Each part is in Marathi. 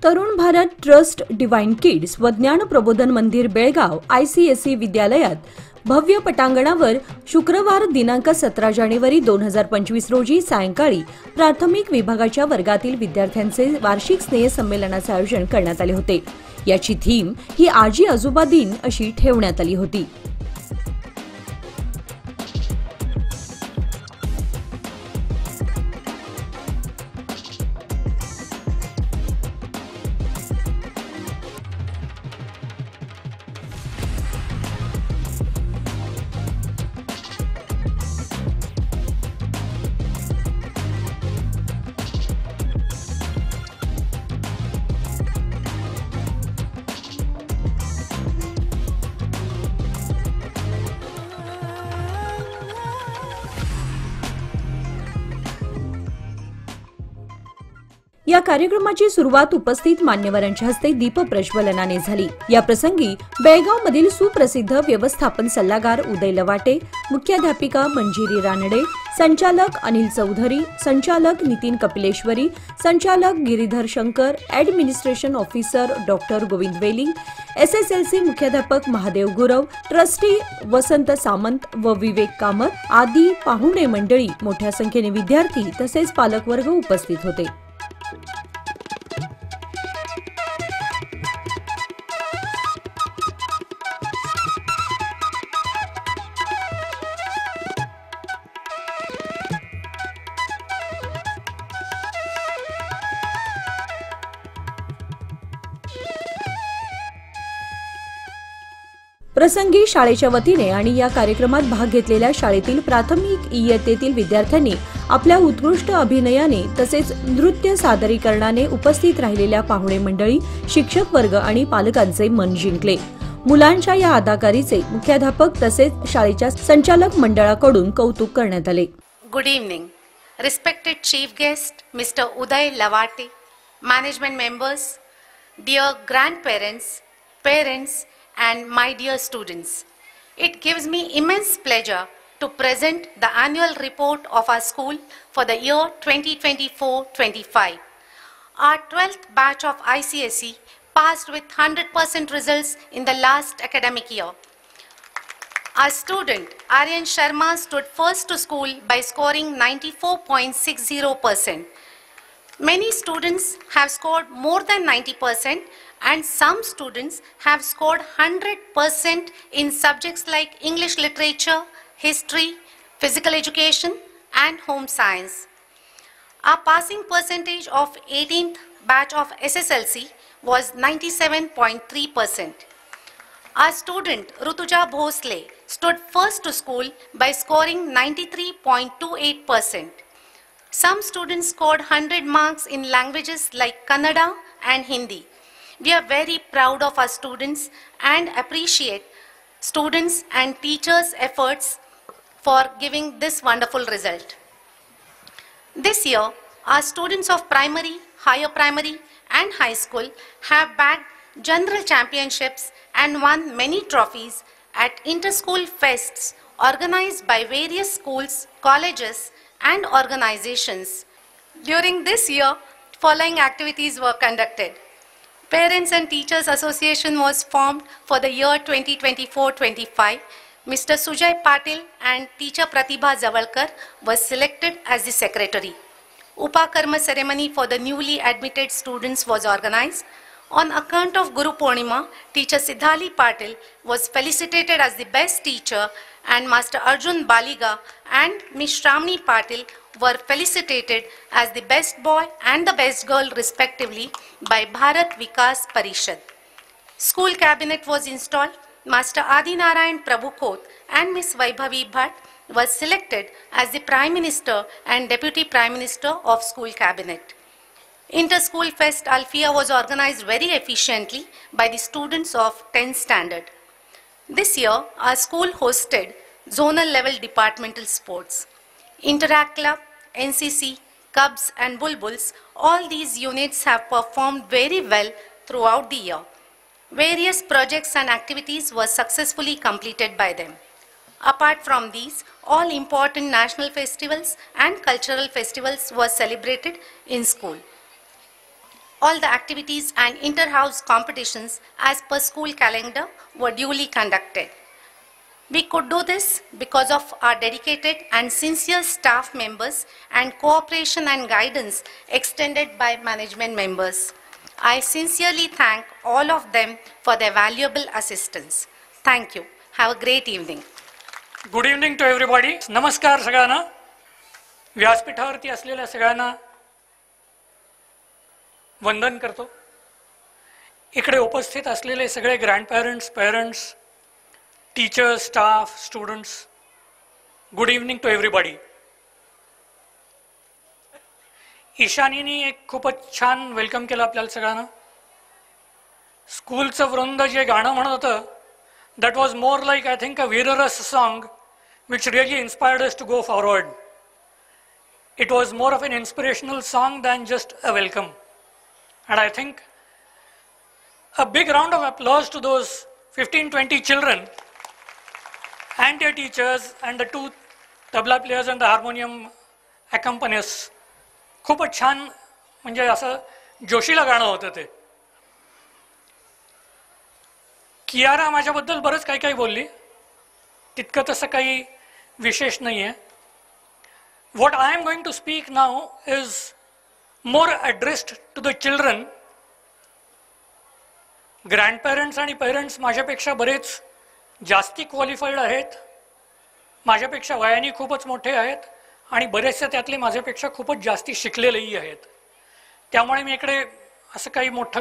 Tarun Bharat trust divine kids व ज्ञान प्रबोधन मंदिर बेळगाव ICSE विद्यालयात भव्य पटांगणावर शुक्रवार दिनांक 17 जानेवारी 2025 रोजी सायंकाळी प्राथमिक विभागाच्या वर्गातील विद्यार्थ्यांचे वार्षिक स्नेह संमेलनाचे आयोजन करण्यात आले होते। याची थीम ही आजी आजोबा दिन अशी ठेवण्यात आली होती। या कार्यक्रमाची सुरुवात उपस्थित मान्यवरांच्या हस्ते दीप प्रज्वलनाने झाली। या प्रसंगी बेळगाव मधील सुप्रसिद्ध व्यवस्थापन सल्लागार उदय लवाटे, मुख्याध्यापिका मंजिरी रानडे, संचालक अनिल चौधरी, संचालक नितीन कपिलेश्वरी, संचालक Giridhar Shankar, administration officer doctor Govind Veling, SSLC मुख्याध्यापक महादेव गुरव, ट्रस्टी वसंत सामंत व विवेक कामत आदी पाहुणे मंडळी, मोठ्या संख्येने विद्यार्थी तसेच पालकवर्ग उपस्थित होते। प्रसंगी शाळेच्या वतीने आणि या कार्यक्रमात भाग घेतलेल्या शाळेतील प्राथमिक इयत्तेतील विद्यार्थ्यांनी आपल्या उत्कृष्ट अभिनयाने तसेच नृत्य सादरीकरणाने उपस्थित राहिलेल्या पाहुणे मंडळी, शिक्षक वर्ग आणि पालकांचे मन जिंकले। मुलांच्या या अदाकारीचे मुख्याध्यापक तसेच शाळेच्या संचालक मंडळाकडून कौतुक करण्यात आले। Good evening, respected chief guest mister Uday Lawate, management members, dear grandparents, parents and my dear students, it gives me immense pleasure to present the annual report of our school for the year 2024-25. Our 12th batch of ICSE passed with 100% results in the last academic year. Our student Aryan Sharma stood first to school by scoring 94.60%. Many students have scored more than 90%, and some students have scored 100% in subjects like English literature, history, physical education, and home science. Our passing percentage of 18th batch of SSLC was 97.3%. Our student Rutuja Bhosle stood first to school by scoring 93.28%. Some students scored 100 marks in languages like Kannada and Hindi. We are very proud of our students and appreciate students and teachers' efforts for giving this wonderful result. This year, our students of primary, higher primary and high school have bagged general championships and won many trophies at inter-school fests organized by various schools, colleges and organizations. During this year, following activities were conducted. Parents and Teachers Association was formed for the year 2024-25. Mr. Sujay Patil and teacher Pratibha Zavalkar was selected as the secretary. Upakarma ceremony for the newly admitted students was organized. On account of Guru Purnima, teacher Siddhali Patil was felicitated as the best teacher, and Master Arjun Baliga and Ms. Shramani Patil were felicitated as the best boy and the best girl respectively by Bharat Vikas Parishad. School cabinet was installed. Master Adi Narayan Prabhukot and Ms. Vaibhavi Bhatt were selected as the Prime Minister and Deputy Prime Minister of school cabinet. Inter-School Fest Alfia was organized very efficiently by the students of 10th standard. This year, our school hosted zonal level departmental sports. Interact Club, NCC, Cubs and Bulbuls, all these units have performed very well throughout the year. Various projects and activities were successfully completed by them. Apart from these, all important national festivals and cultural festivals were celebrated in school. All the activities and inter-house competitions as per school calendar were duly conducted. We could do this because of our dedicated and sincere staff members and cooperation and guidance extended by management members. I sincerely thank all of them for their valuable assistance. Thank you. Have a great evening. Good evening to everybody. नमस्कार सगळ्यांना. व्यासपीठावरती असलेल्या सगळ्यांना वंदन करतो. इकडे उपस्थित असलेले सगळे grandparents, parents, teachers, staff, students, good evening to everybody. ईशानीनी एक खूपच छान वेलकम केलं आपल्याला सगळ्यांना. स्कूलचं वृंद जे गाणं म्हणत होतं, that was more like, I think, a Veerarasa song which really inspired us to go forward. It was more of an inspirational song than just a welcome. And I think a big round of applause to those 15-20 children and their teachers and the two tabla players and the harmonium accompanists. खूपच छान, म्हणजे असं जोशीला गाणं होतं ते. कियारा माझ्याबद्दल बरंच काही काही बोलली, तितकं तसं काही विशेष नाही आहे. What I am going to speak now is more addressed to the children. Grandparents आणि पेरेंट्स माझ्यापेक्षा बरेच जास्ती क्वालिफाईड आहेत, माझ्यापेक्षा वयाने खूपच मोठे आहेत आणि बरेचसे त्यातले माझ्यापेक्षा खूपच जास्ती शिकलेलेही आहेत. त्यामुळे मी इकडे असं काही मोठं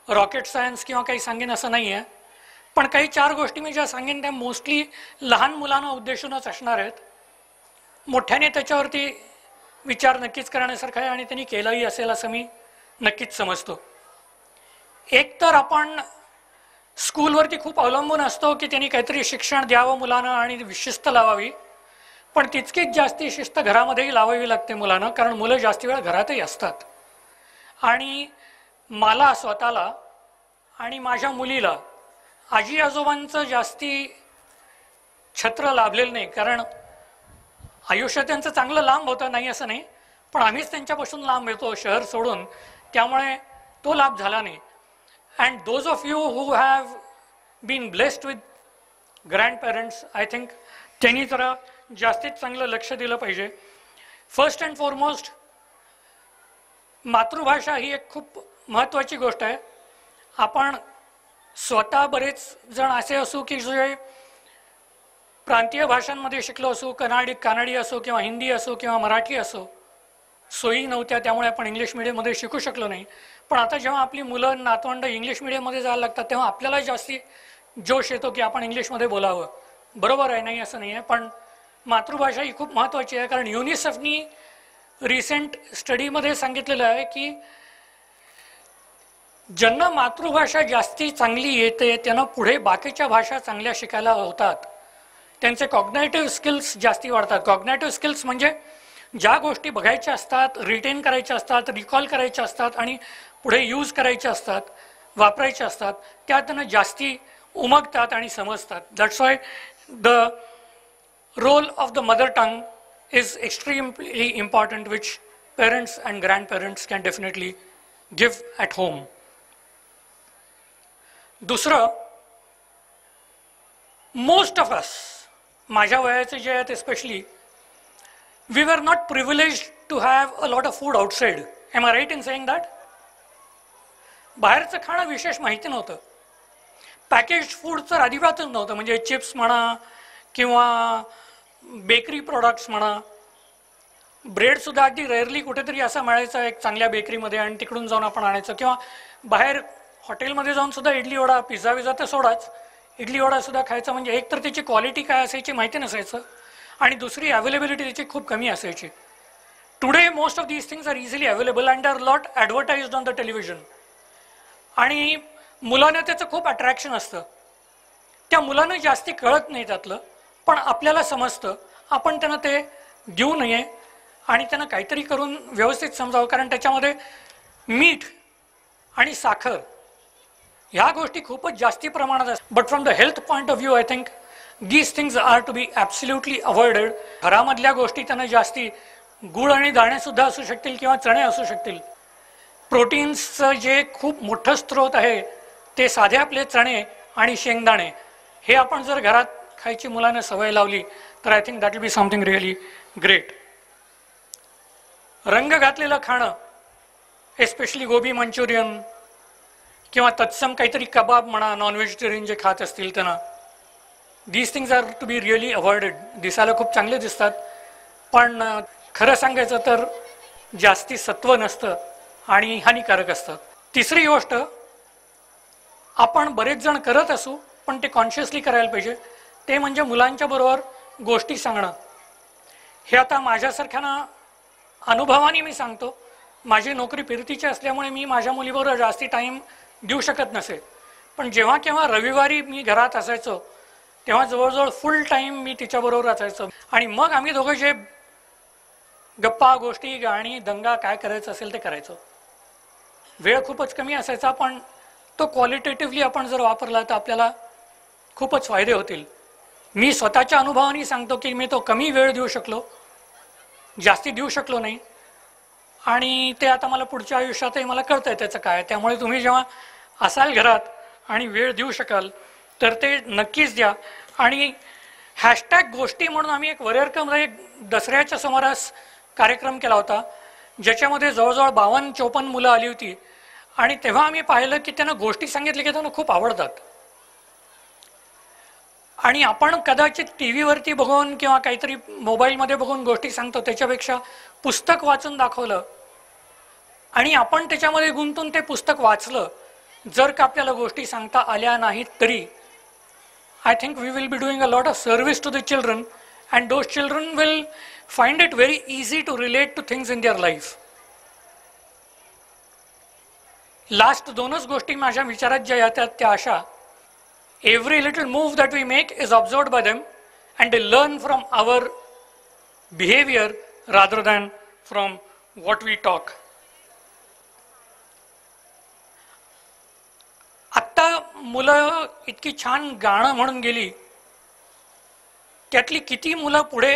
रॉकेट सायन्स किंवा काही सांगेन असं नाही आहे. पण काही चार गोष्टी मी ज्या सांगेन त्या मोस्टली लहान मुलांना उद्देशूनच असणार आहेत. मोठ्याने त्याच्यावरती विचार नक्कीच करण्यासारखा आहे आणि त्यांनी केलाही असेल असं मी नक्कीच समजतो. एक तर आपण स्कूलवरती खूप अवलंबून असतो की त्यांनी काहीतरी शिक्षण द्यावं मुलांना आणि शिस्त लावावी, पण तितकीच जास्ती शिस्त घरामध्येही लावावी लागते मुलांना, कारण मुलं जास्ती वेळ घरातही असतात. आणि मला स्वतःला आणि माझ्या मुलीला आजी आजोबांचं जास्ती छत्र लाभलेलं नाही, कारण आयुष्य त्यांचं चांगलं लांब होतं, नाही असं नाही, पण आम्हीच त्यांच्यापासून लांब येतो शहर सोडून, त्यामुळे तो लाभ झाला नाही. And those of you who have been blessed with grandparents, I think त्यांनी जरा जास्तीत चांगलं लक्ष दिलं पाहिजे. फर्स्ट अँड फॉरमोस्ट मातृभाषा ही एक खूप महत्त्वाची गोष्ट आहे. आपण स्वतः बरेच जण असे असू की जे प्रांतीय भाषांमध्ये शिकलो असू, कानडी असो किंवा हिंदी असो किंवा मराठी असो, सोयी नव्हत्या त्यामुळे आपण इंग्लिश मिडियममध्ये शिकू शकलो नाही. पण आता जेव्हा आपली मुलं नातवंड इंग्लिश मिडियममध्ये जायला लागतात तेव्हा आपल्याला जास्ती जोश येतो की आपण इंग्लिशमध्ये बोलावं. बरोबर आहे, नाही असं नाही आहे, पण मातृभाषा ही खूप महत्त्वाची आहे. कारण युनिसेफनी रिसेंट स्टडीमध्ये सांगितलेलं आहे की ज्यांना मातृभाषा जास्ती चांगली येते त्यांना पुढे बाकीच्या भाषा चांगल्या शिकायला होतात, त्यांचे कॉग्नेटिव्ह स्किल्स जास्ती वाढतात. कॉग्नेटिव्ह स्किल्स म्हणजे ज्या गोष्टी बघायच्या असतात, रिटेन करायच्या असतात, रिकॉल करायच्या असतात आणि पुढे यूज करायच्या असतात, वापरायच्या असतात, त्या त्यांना जास्ती उमगतात आणि समजतात. That's why the role of the mother tongue is extremely important, which parents and grandparents can definitely give at home. दुसरं, most of us, माझ्या वयाचे जे आहेत especially, we were not privileged to have a lot of food outside. Am I right in saying that? बाहेरचं खाणं विशेष माहिती नव्हतं. पॅकेज्ड फूड तर अजिबातच नव्हतं, म्हणजे चिप्स म्हणा किंवा बेकरी प्रोडक्ट्स म्हणा. ब्रेडसुद्धा अगदी रेअरली कुठेतरी असं मिळायचं एक चांगल्या बेकरीमध्ये आणि तिकडून जाऊन आपण आणायचं, किंवा बाहेर हॉटेलमध्ये जाऊन सुद्धा इडली वडा, पिझ्झा विझा तर सोडाच, इडली वडासुद्धा खायचं म्हणजे एक तर त्याची क्वालिटी काय असायची माहिती नसायचं आणि दुसरी अवेलेबिलिटी त्याची खूप कमी असायची. Today most of these things are easily available and are lot advertised on the television. आणि मुलांना त्याचं खूप अट्रॅक्शन असतं. त्या मुलांना जास्ती कळत नाही त्यातलं, पण आपल्याला समजतं. आपण त्यांना ते देऊ नये आणि त्यांना काहीतरी करून व्यवस्थित समजावं, कारण त्याच्यामध्ये मीठ आणि साखर ह्या गोष्टी खूपच जास्ती प्रमाणात असतात. But from the health point of view I think these things are to be absolutely avoided. घरामधल्या गोष्टी त्यांना जास्ती, गूळ आणि दाणेसुद्धा असू शकतील किंवा चणे असू शकतील, प्रोटीन्सचं जे खूप मोठं स्रोत आहे ते साधे आपले चणे आणि शेंगदाणे हे आपण जर घरात खायची मुलांना सवय लावली तर I think that will be something really great. रंग घातलेलं खाणं, एस्पेशली गोबी मंचुरियन किंवा तत्सम काहीतरी कबाब म्हणा, नॉन व्हेजिटेरियन जे खात असतील त्यांना, these things are to be really avoided. दिसायला खूप चांगले दिसतात पण खरं सांगायचं तर जास्ती सत्व नसतं आणि हानिकारक असतं. तिसरी गोष्ट, आपण बरेच जण करत असू पण ते कॉन्शियसली करायला पाहिजे, ते म्हणजे मुलांच्या बरोबर गोष्टी सांगणं. हे आता माझ्यासारख्यांना अनुभवाने मी सांगतो. माझी नोकरी फिरतीची असल्यामुळे मी माझ्या मुलीबरोबर जास्ती टाईम देऊ शकत नसे, पण जेव्हा केव्हा रविवारी मी घरात असायचो तेव्हा जवळजवळ फुल टाईम मी तिच्याबरोबर असायचो आणि मग आम्ही दोघं जे गप्पा गोष्टी गाणी दंगा काय करायचं असेल ते करायचो. वेळ खूपच कमी असायचा पण तो क्वालिटेटिव्हली आपण जर वापरला तर आपल्याला खूपच फायदे होतील. मी स्वतःच्या अनुभवाने सांगतो की मी तो कमी वेळ देऊ शकलो, जास्ती देऊ शकलो नाही आणि ते आता मला पुढच्या आयुष्यातही मला कळतंय त्याचं काय. त्यामुळे तुम्ही जेव्हा असाल घरात आणि वेळ देऊ शकाल तर ते नक्कीच द्या. आणि हॅशटॅग गोष्टी म्हणून आम्ही एक वरेरकमध्ये दसऱ्याच्या सुमारास कार्यक्रम केला होता ज्याच्यामध्ये जवळजवळ 52-54 मुलं आली होती आणि तेव्हा आम्ही पाहिलं की त्यांना गोष्टी सांगितल्या की त्यांना खूप आवडतात. आणि आपण कदाचित टी व्हीवरती बघून किंवा काहीतरी मोबाईलमध्ये बघून गोष्टी सांगतो त्याच्यापेक्षा पुस्तक वाचून दाखवलं आणि आपण त्याच्यामध्ये गुंतून ते पुस्तक वाचलं, जर का आपल्याला गोष्टी सांगता आल्या नाहीत तरी I think we will be doing a lot of service to the children and those children will find it very easy to relate to things in their life. Last दोनच गोष्टी माझ्या विचारात ज्या येतात त्या अशा, every little move that we make is observed by them and they learn from our behavior rather than from what we talk. आत्ता मुलं इतकी छान गाणं म्हणून गेली, त्यातली किती मुलं पुढे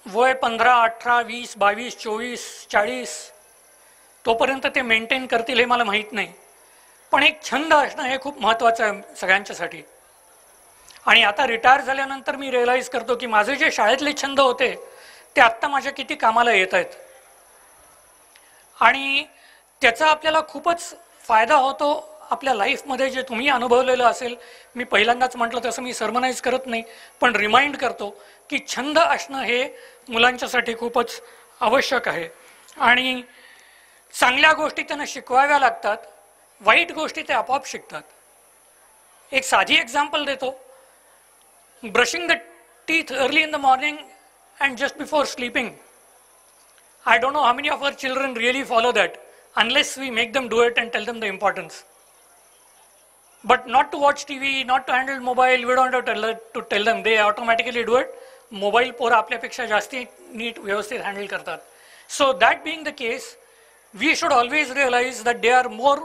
वय 15, 18, 20, 22, 24, 40 तोपर्यंत ते मेंटेन करतील हे मला माहीत नाही. पण एक छंद असणं हे खूप महत्त्वाचं आहे सगळ्यांच्यासाठी. आणि आता रिटायर झाल्यानंतर मी रिअलाईज करतो की माझे जे शाळेतले छंद होते ते आत्ता माझ्या किती कामाला येत आहेत आणि त्याचा आपल्याला खूपच फायदा होतो आपल्या लाईफमध्ये. जे तुम्ही अनुभवलेलं असेल, मी पहिल्यांदाच म्हटलं तसं मी सर्मनाइज करत नाही पण रिमाइंड करतो की छंद असणं हे मुलांच्यासाठी खूपच आवश्यक आहे. आणि चांगल्या गोष्टी त्यांना शिकवाव्या लागतात, वाईट गोष्टी ते आपोआप शिकतात. एक साधी एक्झाम्पल देतो. Brushing the teeth early in the morning and just before sleeping. I don't know how many of our children really follow that unless we make them do it and tell them the importance. But not to watch TV, not to handle mobile, we don't have to tell them, they automatically do it. Mobile पोरं आपल्यापेक्षा जास्ती नीट व्यवस्थित हँडल करतात. So that being the case, we should always realize that they are more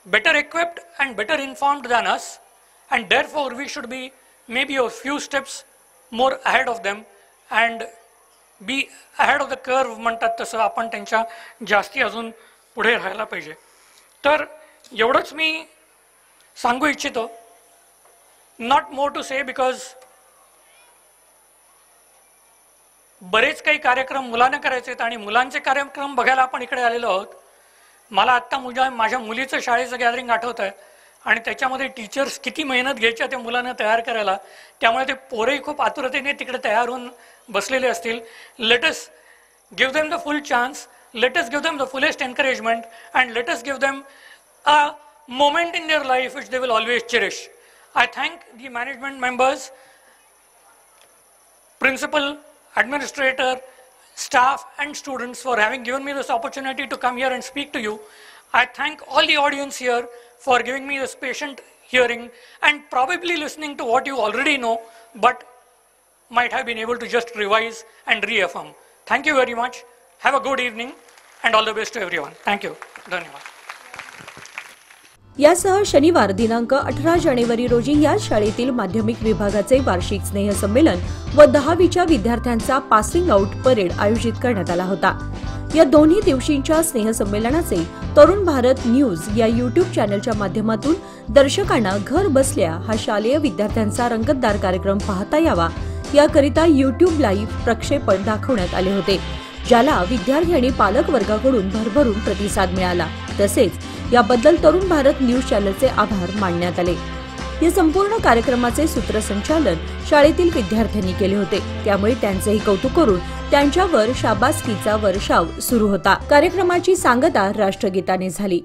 better equipped and better informed than us and therefore we should be maybe a few steps more ahead of them and be ahead of the curve म्हणतात तसं आपण त्यांच्या जास्ती अजून पुढे राहायला पाहिजे. तर एवढंच मी सांगू इच्छितो. Not more to say because बरेच काही कार्यक्रम मुलांना करायचे आहेत आणि मुलांचे कार्यक्रम बघायला आपण इकडे आलेलो आहोत. मला आत्ता माझ्या मुलीचं शाळेचं गॅदरिंग आठवत आहे आणि त्याच्यामध्ये टीचर्स किती मेहनत घ्यायच्या त्या मुलांना तयार करायला. त्यामुळे ते पोरही खूप आतुरतेने तिकडे तयार होऊन बसलेले असतील. Let us give them the full chance, let us give them the fullest encouragement and let us give them a moment in their life which they will always cherish. I thank the management members, principal, administrator, staff and students for having given me this opportunity to come here and speak to you. I thank all the audience here for giving me this patient hearing and probably listening to what you already know but might have been able to just revise and reaffirm. Thank you very much. Have a good evening and all the best to everyone. Thank you. Dhanyawad. यासह शनिवार दिनांक 18 जानेवारी रोजी या शाळेतील माध्यमिक विभागाचे वार्षिक स्नेहसंमेलन व 10वीच्या विद्यार्थ्यांचा पासिंग आउट परेड आयोजित करण्यात आला होता। या दोन्ही दिवशींच्या स्नेहसंमेलनाचे तरुण भारत न्यूज या YouTube चॅनलच्या माध्यमातून दर्शकांना घर बसल्या हा शालेय विद्यार्थ्यांचा रंगतदार कार्यक्रम पाहता यावा याकरिता YouTube लाईव्ह प्रक्षेपण दाखवण्यात आले होते, ज्याला विद्यार्थी आणि पालक वर्गाकडून भरभरून प्रतिसाद मिळाला। तसेच याबद्दल तरुण भारत न्यूज चॅनलचे आभार मानण्यात आले। या संपूर्ण कार्यक्रमाचे सूत्रसंचालन शाळेतील विद्यार्थ्यांनी केले होते, त्यामुळे त्यांचेही कौतुक करून त्यांच्यावर शाबासकीचा वर्षाव सुरू होता। कार्यक्रमाची सांगता राष्ट्रगीताने झाली।